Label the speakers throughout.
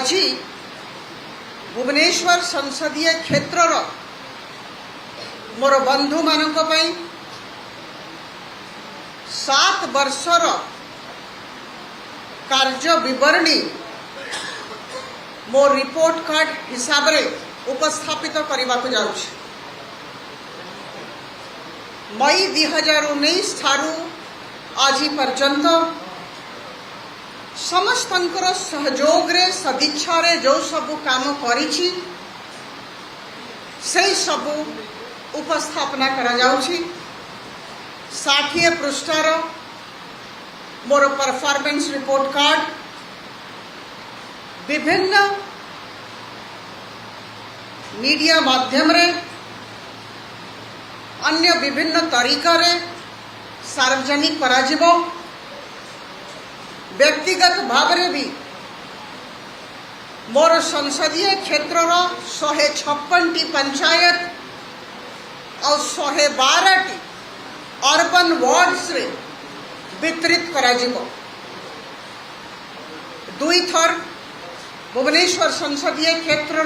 Speaker 1: आज भुवनेश्वर संसदीय क्षेत्र मोर बंधु मानक पई 7 वर्षर कार्य विवरणी मो रिपोर्ट कार्ड हिसाब रे उपस्थापित करने को जाऊँ। मई 2019 ठारू आज पर्यंत समस्तंकर सहयोग रे सदिच्छा रे जो सबु काम करिछि से सबु उपस्थापना करा जाउछि। 60 पृष्ठार मोर परफॉर्मेंस रिपोर्ट कार्ड विभिन्न मीडिया माध्यम रे अन्य विभिन्न तरीका रे सार्वजनिक करा जिवो। व्यक्तिगत भाव रे भी मोर संसदीय क्षेत्र 156 पंचायत और 112 अर्बन वार्ड्स रे वितरित करा जिवो। 2 थर भुवनेश्वर संसदीय क्षेत्र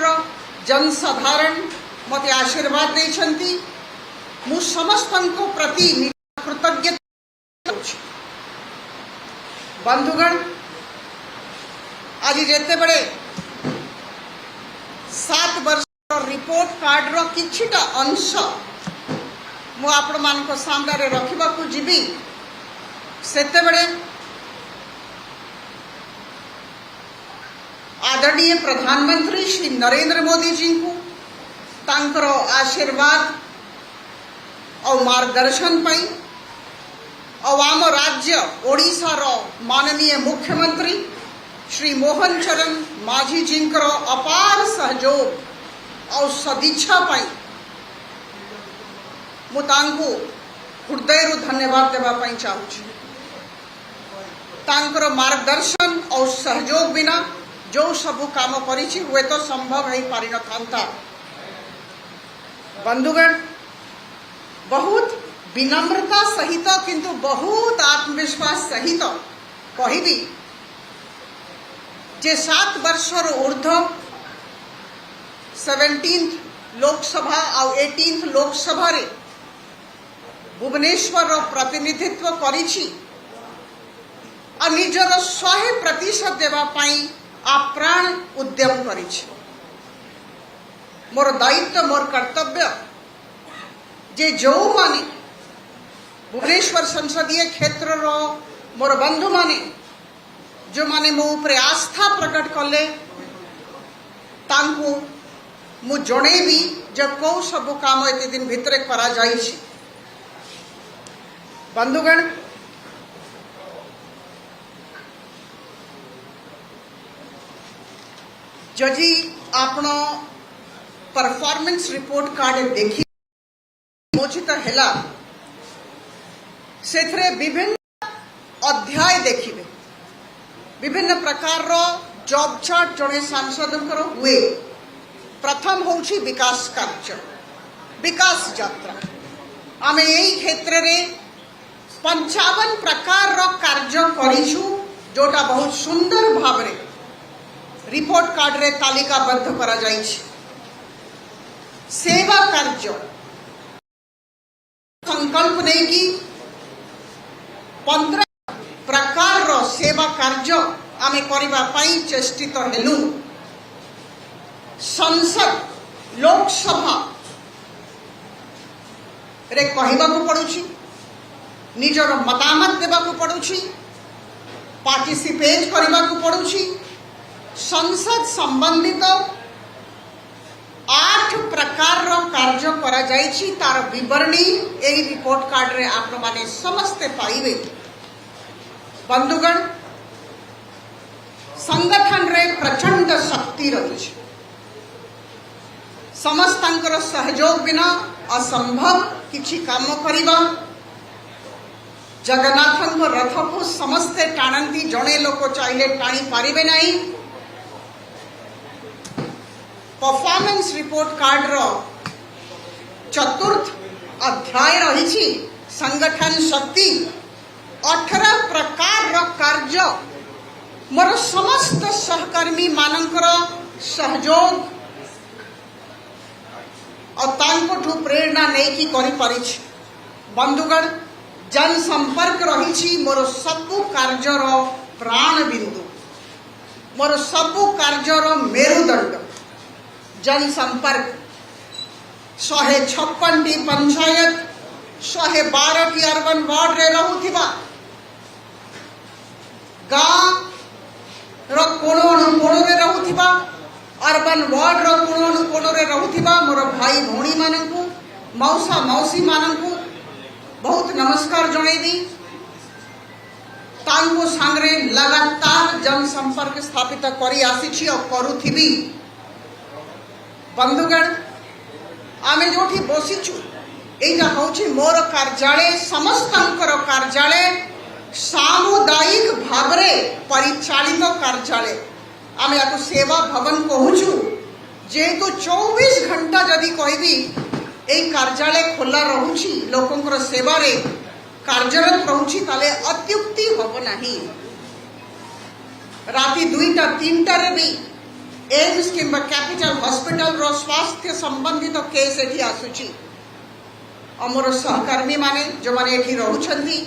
Speaker 1: जनसाधारण मते आशीर्वाद देछंती। मु समस्तंको प्रति कृतज्ञता अछि। बंधुगण आज जेते बड़े 7 वर्ष रिपोर्ट कार्ड रो किछिटा अंश मु आपण मान को सामने रे रखिबा को जीवी सेते बड़े आदरणीय प्रधानमंत्री श्री नरेंद्र मोदी जी को तांकर आशीर्वाद और मार्गदर्शन पाई और आम राज्य ओडिशा रो माननीय मुख्यमंत्री श्री मोहन चरण माझी जी अपार सहयोग और सदिच्छा पाई मु तांको हृदय धन्यवाद देवा पाई चाहूँ। तांकर मार्गदर्शन और सहयोग बिना जो सबु काम करिछि हुए तो संभव है पारि न थांता। बंधुगण बहुत विनम्रता सहित किंतु बहुत आत्मविश्वास सहित कहिबी जे 7 वर्षर ऊर्ध 17th लोकसभा और 18th लोकसभा रे भुवनेश्वर प्रतिनिधित्व करिछि और निजर 100% देवा पाई आप्राण उद्यम करिछि। मोर दायित्व मोर कर्तव्य जे जो माने भुवनेश्वर संसदीय क्षेत्र रो मोर बंधु माने जो माने मो ऊपर आस्था प्रकट कले तांको मु जणेबी जे को सब काम एते दिन भितरे करा जाइछि। बंधुगण जदि आपण परफॉर्मेंस रिपोर्ट कार्ड देखि मोचित हैला सेथरे विभिन्न अध्याय देखिबे। विभिन्न प्रकार रो जॉब चार्ट जणे सांसद हुए। प्रथम होछि विकास कार्य विकास यात्रा। आमे एई क्षेत्र रे 55 प्रकार रो कार्य करिछु जोटा बहुत सुंदर भाव रे रिपोर्ट कार्ड रे तालिकाबद्ध करा जाइछि। सेवा कार्य संकल्प नहीं कि 15 प्रकार रो सेवा कार्य आमे करिबा पाई चेष्टित हेलु। संसद लोकसभा रे कहिबा को पड़ुछि, निजर मतामत देबा को पड़ुछि, पार्टिसिपेट करबा को पड़ुछि। संसद संबंधित 8 प्रकार रो कार्य करा जाइछि। तार विवरणी एई रिपोर्ट कार्ड रे आपण माने समस्ते पाइबे। बंधुगण संगठन रे प्रचंड शक्ति रही। समस्तंकर सहयोग बिना असंभव किछि काम करिबा। जगन्नाथ रथ को समस्ते टाणती, जड़े लोक चाहिए टाणी पारिबे नहीं। परफॉर्मेंस रिपोर्ट कार्ड रो 4th अध्याय रही संगठन शक्ति। 18 प्रकार रो कार्य मोर समस्त सहकर्मी मानकर सहयोग और तांकोठु प्रेरणा नहीं कि करि परिछि। बंधुगण, जन संपर्क रही मोर सबु कार्यर प्राण बिंदु, मोर सबु कार्यर मेरुदंड। जन संपर्क 156 पंचायत 112 अर्बन वार्ड रे रहुथिबा गाँ रो कोण रे रहुथिबा अर्बन वार्ड रो कोण रे रहुथिबा मोर भाई भौणी मानकु मौसा मौसी मानकु बहुत नमस्कार जणैबी। तांको सांगरे लगातार जन संपर्क स्थापित करी आसीछि और करूथिबी। बंधुगण, आमे जोठी बसिछु एटा होछि मोर कार्यालय, समस्तंकर कार्यालय, सामुदायिक भावरे परिचालित कार्यालय। आमे याको सेवा भवन कहूछु जेहेतु 24 घंटा जदि कहबी ए कार्यालय खोला रहुछि लोकंकर सेवा रे कार्यरत रहुछि ताले अत्युक्ति हब नाही। राति 2टा 3टा रे भी एम्स किंबा कैपिटल हॉस्पिटल रो स्वास्थ्य संबंधित केस एठी आसुछि। अमर सहकर्मी माने जो माने एठी रहुछंती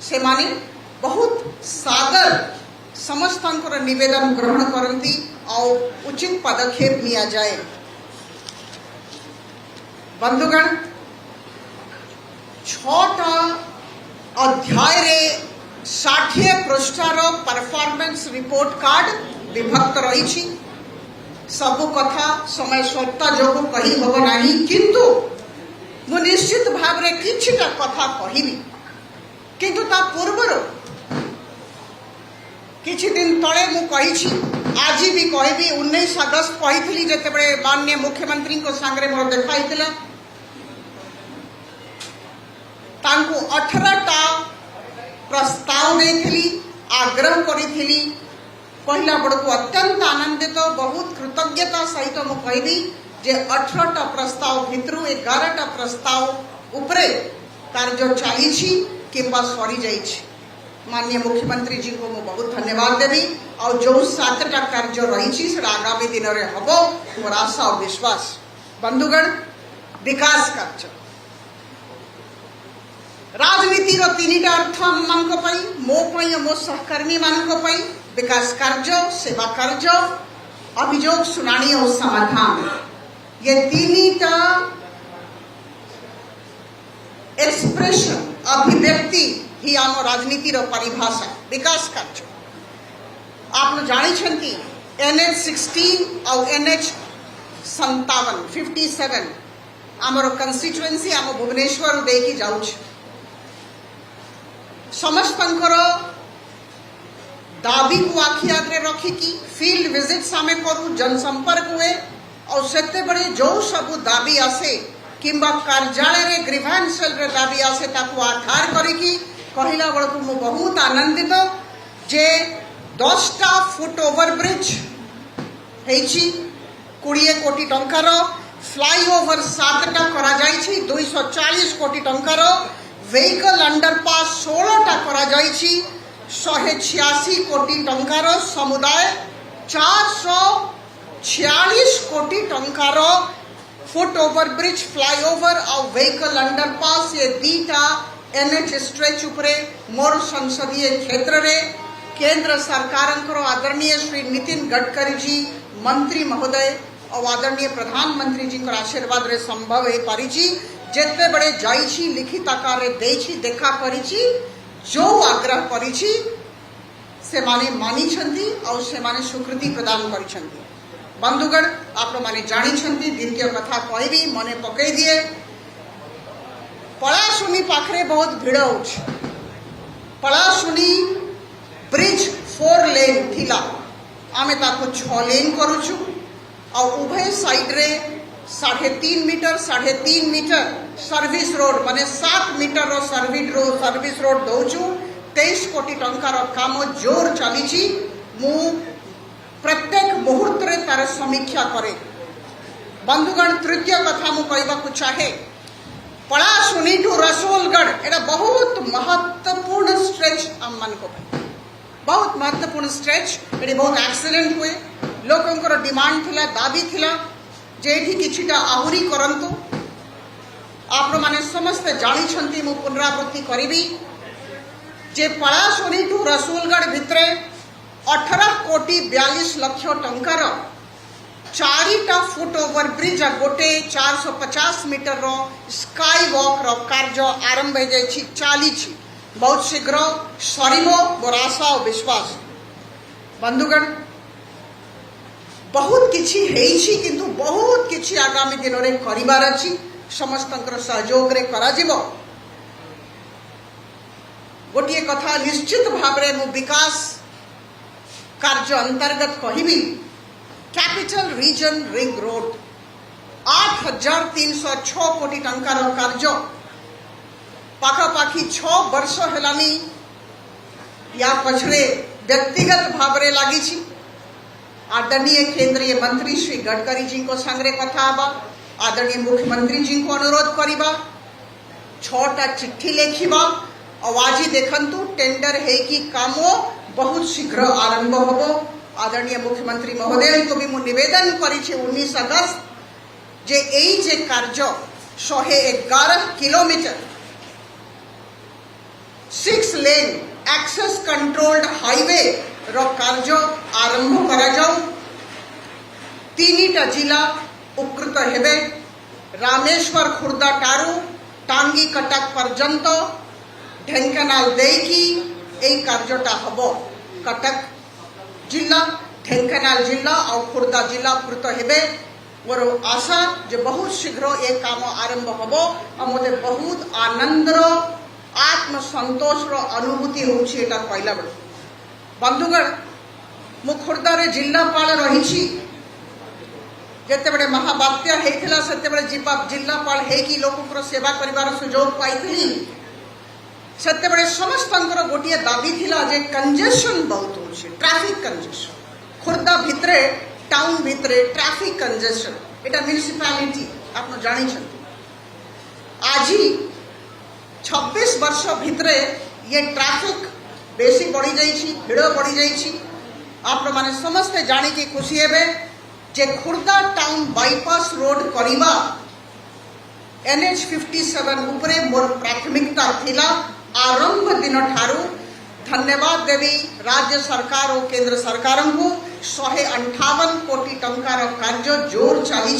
Speaker 1: से माने बहुत सादर समस्तंकर निवेदन ग्रहण करती और उचित पदक्षेप लिया जाए। बंधुगण, 6टा अध्याय रे 60 पृष्ठार परफॉर्मेंस रिपोर्ट कार्ड विभक्त रही। सबु कथा समय स्वल्पता जो कही हब नाही, किंतु मु निश्चित भाव रे किछिटा कथा कहिबी। किंतु ता पूर्वर किछि दिन तले मु कहिछि, आज भी कहबी 19 अगस्त कही जेतेबेले माननीय मुख्यमंत्री को सांगरे मोर देखा हितला। तांको 18टा प्रस्ताव देथिली, आग्रह करिथिली। कहला बड़को अत्यंत आनंदित बहुत कृतज्ञता सहित मु कहबी जे 18टा प्रस्ताव भितरु 11टा प्रस्ताव उपरे कार्य चलीछि किंबा सरी जाइछि। माननीय मुख्यमंत्री जी को मैं बहुत धन्यवाद देवी और जो 7टा कार्य रही से आगामी दिन में हम मोर आशा और विश्वास। बंधुगण, विकास कार्य राजनीति 3टा अर्थ मो मो सहकर्मी मान विकास कार्य, सेवा कार्य, अभियोग सुनानी और समाधान। ये 3टा एक्सप्रेशन अभिव्यक्ति ही आम राजनीति परिभाषा। विकास कार्य आप जानी NH 16 और NH 57 आमर कंस्टिट्युएंसी आम भुवनेश्वर देकी जाउछ। समस्तंकर दाबी को आखि आगे रखिकी फील्ड विजिट्स आमे करू, जनसंपर्क हुए और सेते बड़े जो सबु दाबी आसे किंबा कार्यालय रे ग्रीवांसल रे दाबी आसे ताकू आधार करिकी कहला बड़को मु बहुत आनंदित जे 10टा फुट ओवर ब्रिज हेछि 20 कोटी टंकार, फ्लाईओवर 7टा करा जाइछि 240 कोटी टंकार, व्हीकल अंडरपास 16टा करा जाइछि 186 कोटी टंकार, समुदाय 446 कोटी टंकार, फुट ओवर ब्रिज, फ्लाईओवर और व्हीकल अंडरपास ये 2टा NH स्ट्रेच उपरे मोर संसदीय क्षेत्र रे केंद्र सरकार आदरणीय श्री नितिन गडकरी जी मंत्री महोदय और आदरणीय प्रधानमंत्री जी आशीर्वाद रे संभव हो पारी। जेते बड़े जाइछि लिखित आकार रे देछि देखा करिछि, जो आग्रह करिछि से माने मानी छंती और से माने स्वीकृति प्रदान करिछंती। बंधुगण, आप माने जानी छंती द्वितीय कथा कहबी मने पकई दिए। पलाशुनी पाखरे बहुत भिड़ होछि। पलाशुनी ब्रिज 4 लेन थिला, आमे ताको 6 लेन करूछु और उभय साइड रे 3.5 मीटर 3.5 मीटर सर्विस रोड माने 7 मीटर रो सर्विस रोड दौचु। 23 कोटी टंकार काम जोर चली। मु प्रत्येक मुहूर्त रे तार समीक्षा करे। बंधुगण, तृतीय कथा मु कहबा को चाहे, पलाशुनी टू रसोलगढ़ एटा बहुत महत्वपूर्ण स्ट्रेच आम मान को। बहुत महत्वपूर्ण स्ट्रेच ये बहुत एक्सीडेंट हुए लोकंकर डिमांड थिला दाबी थिला जे एठी किछिटा आहुरी करंतु आप माने समस्त जानी छंती मु पुनरावृत्ति करिबी जे पलाशोनी टू रसूलगढ़ भितरे 18 कोटी 42 लाख टंकार 4टा फुट ओवर ब्रिज गोटे 450 मीटर रो स्काई वॉक रो कार्य आरंभ हो जाई चली बहुत शीघ्र सरीबो मोर आशा और विश्वास बंधुगण बहुत किछि हेइछि किंतु बहुत किछि आगामी दिन रे करिवार अछि समस्तंकर सहयोग रे करा जिवो गोटिए कथा निश्चित भाव रे मु विकास कार्य अंतर्गत कहिबी कैपिटल रीजन रिंग रोड 8,306 कोटी टंकार कार्य पाखापाखि 6 वर्ष हेलानी या पछरे व्यक्तिगत भाव रे लागि छी आदरणीय केंद्रीय मंत्री श्री गडकरी जी को संगे कथा हवा आदरणीय मुख्यमंत्री जी को अनुरोध करिबा 6टा चिट्ठी लेखिबा और आज देखंतु टेंडर है कि कामो बहुत शीघ्र आरंभ होबो आदरणीय मुख्यमंत्री महोदय को भी मु निवेदन करी 19 अगस्त जे एई जे कार्य 111 kilometre 6 lane access controlled highway रो कार्य आरंभ करा जाऊ 3टा जिला उपकृत हेबे रामेश्वर खुर्दा टारू टांगी कटक पर्यंत ढेंकानाल देकी एई कार्यटा हबो कटक जिला ढेंकानाल जिला और खुर्दा जिला उपकृत हेबे मोर आशा जे बहुत शीघ्र ए काम आरंभ हबो आ मोते बहुत आनंदर आत्म संतोष रो अनुभूति होछि एटा कहला बेले बंधुगण मु खुर्दा रे जिल्लापाल रही जेते बड़े महाबात्या हेथिला सेते बड़े जिल्लापाल हे कि लोककर सेवा करिवार सुयोग पाइथिली सेते बड़े समस्तंकर गोटिए दाबी थिला जे कंजेशन बहुत होछि ट्रैफिक कंजेशन खुर्दा भितरे टाउन भितरे ट्रैफिक कंजेशन एटा म्युनिसिपालिटी आपन जानि छथि आजी 26 वर्ष भितरे ये ट्रैफिक बेसी बढ़ी जाइछि भिड़ बढ़ी जाइछि आप माने समस्ते जानी के खुशी हेबे जे खुर्दा टाउन बाईपास रोड करिबा NH 57 उपरे मोर प्राथमिकता थिला आरंभ दिन ठारू धन्यवाद देवी राज्य सरकार और केंद्र सरकार को 158 कोटी टंकार कार्य जोर चली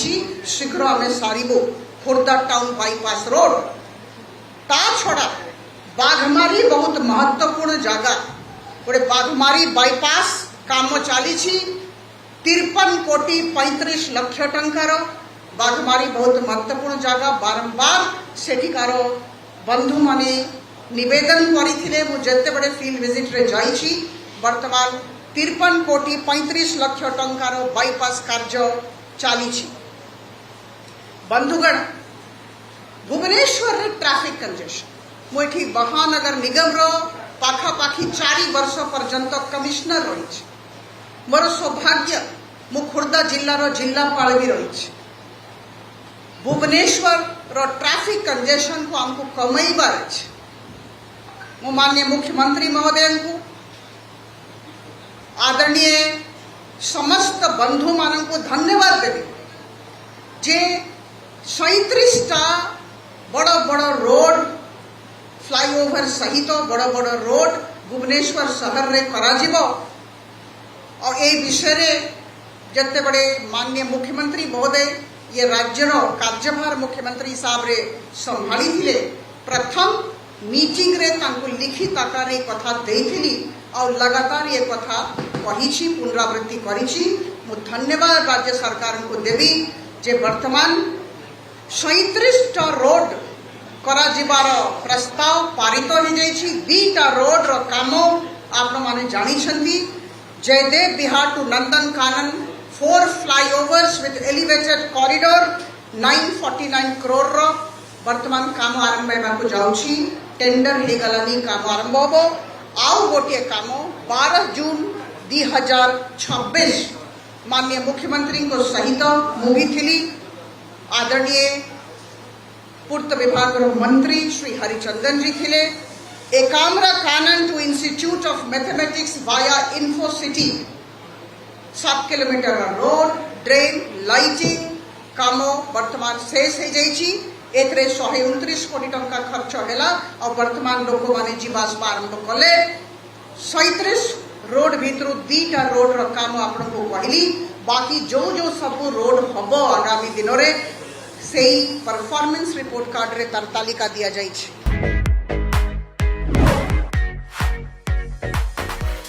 Speaker 1: शीघ्र आम सारू खुर्दा टाउन बाईपास रोड ता छड़ा बाघमारी बहुत महत्वपूर्ण जगह गोटे बाघमारी बाईपास काम चली 53 कोटी 35 लाख टंकार बाघमारी बहुत महत्वपूर्ण जगह बारंबार सेठिकार बंधु माने निवेदन करथिले मु जते बड़े फील्ड विजिट रे जाइछि वर्तमान 53 कोटी 35 लाख टंकार बाईपास कार्य चली बंधुगण भुवनेश्वर रे ट्रैफिक कंजेशन मुठी महानगर निगम रो पाखापाखि 4 वर्ष पर्यंत कमिश्नर रही मोर सौभाग्य मु खुर्दा जिल्ला रो जिल्लापाल भी रही भुवनेश्वर रो ट्रैफिक कंजेशन को हमको कमैबार अछि मु माननीय मुख्यमंत्री महोदय को आदरणीय समस्त बंधु मान को धन्यवाद देवी जे 37टा बड़ बड़ रोड फ्लाईओवर सहित बड़ बड़ रोड भुवनेश्वर शहर रे करा जिवो और ए विषय रे जते बड़े माननीय मुख्यमंत्री महोदय ये राज्यर कार्यभार मुख्यमंत्री साहब रे संभाली थिले प्रथम मीटिंग रे तांको लिखित आकार रे कथा देइथिली और लगातार ये कथा कहिछि पुनरावृत्ति करिछि मु धन्यवाद राज्य सरकार को देवी जे वर्तमान 37टा रोड करा जिबार प्रस्ताव पारित हो जाइछि 2टा रोड रो काम आप माने जानि छथि Jaydev Vihar to Nandan Kanan 4 flyovers with elevated corridor 949 crore रो वर्तमान काम आरंभ हेबाकु जाउछि टेंडर हे गलानी काम आरंभ होबो आउ गोटे काम 12 जून 2026 माननीय मुख्यमंत्री को सहित मुभी थिली आदरणीय पूर्त विभाग मंत्री श्री हरिचंदन जी थिले Ekamra Kanan to Institute of Mathematics via Infocity 7 kilometre road drain lighting काम वर्तमान शेष हो जाइए। एतरे 129 कोटी टंका खर्च है और वर्तमान लोक मैंने जीवासपा आरंभ कले। 37 रोड भितर 2टा रोड रो काम आपको कहली। बाकी जो जो सब रोड हम आगामी दिन में से परफॉर्मेंस रिपोर्ट कार्ड रे तार तालिका दिया जाइए।